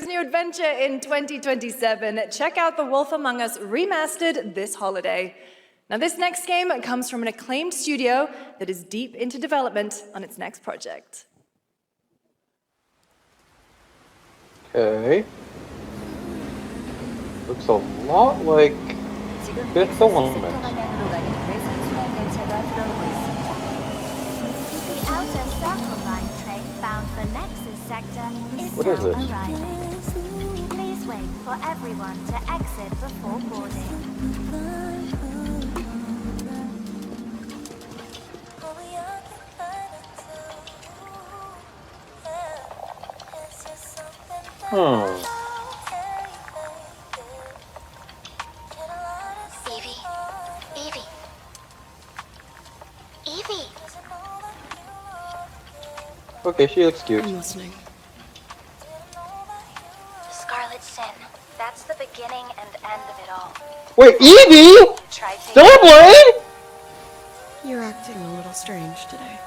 new adventure in 2027, check out The Wolf Among Us Remastered this holiday. Now, this next game comes from an acclaimed studio that is deep into development on its next project. Okay. Looks a lot like Fifth Element. The outer circle line train bound for Nexus sector is What is now this? arriving. Please wait for everyone to exit before boarding. Evie. Okay, she looks cute. I'm listening. The Scarlet Sin. That's the beginning and end of it all. Wait, Evie! Try to Stellarblade! You're acting a little strange today.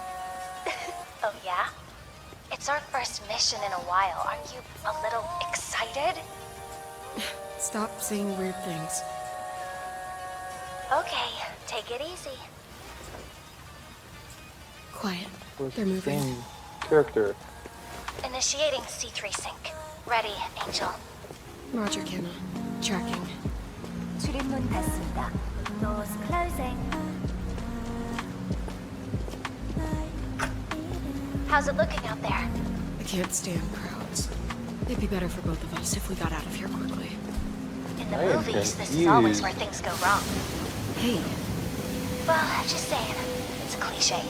Oh yeah? It's our first mission in a while. Aren't you a little excited? Stop saying weird things. Okay, take it easy. Quiet. They're moving. Same character. Initiating C3 sync. Ready, Angel. Roger, Kenna. Tracking. 출입문 닫습니다. Doors closing. How's it looking out there? I can't stand crowds. It'd be better for both of us if we got out of here quickly. In the I am movies, this is always confused. where things go wrong. Hey, Well, I'm just saying. It's a cliche.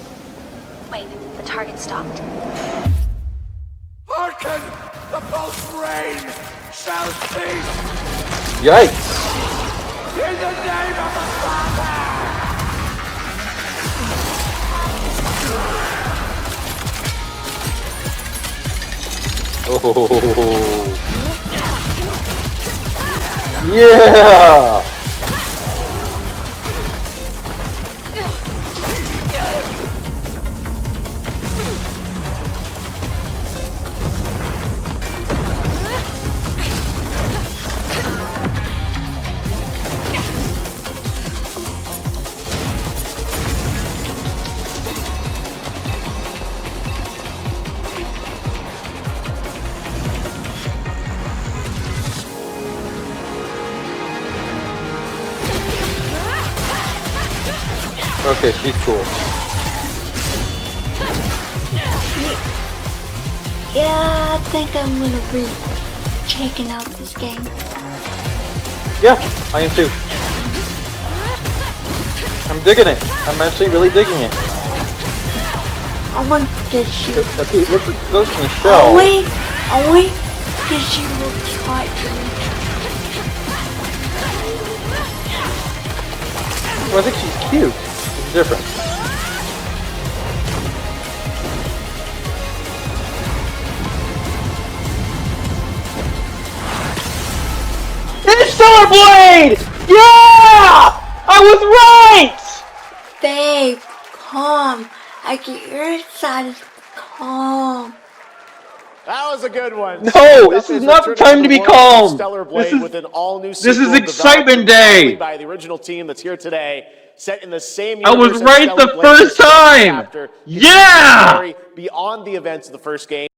Wait, the target stopped. Hearken! The pulse rain shall cease! Yikes! In the name of the Father! Oh. Yeah! Okay, she's cool. Yeah, I think I'm gonna be checking out this game. Yeah, I am too. I'm digging it. I'm actually really digging it. I want to get you. Okay, look at Ghost in the Shell. I want to get you to try to. Well, I think she's cute. It's different. It's Stellarblade! Yeah! I was right! Babe, calm. I get your side. Calm. That was a good one. No, this is not the time to be calm. Stellar Blade with an all-new this is sequel excitement developed day. entirely by the original team that's here today, set in the same I universe was as right Stellar the Blade, first this time. chapter continues the Yeah! story beyond the events of the first game.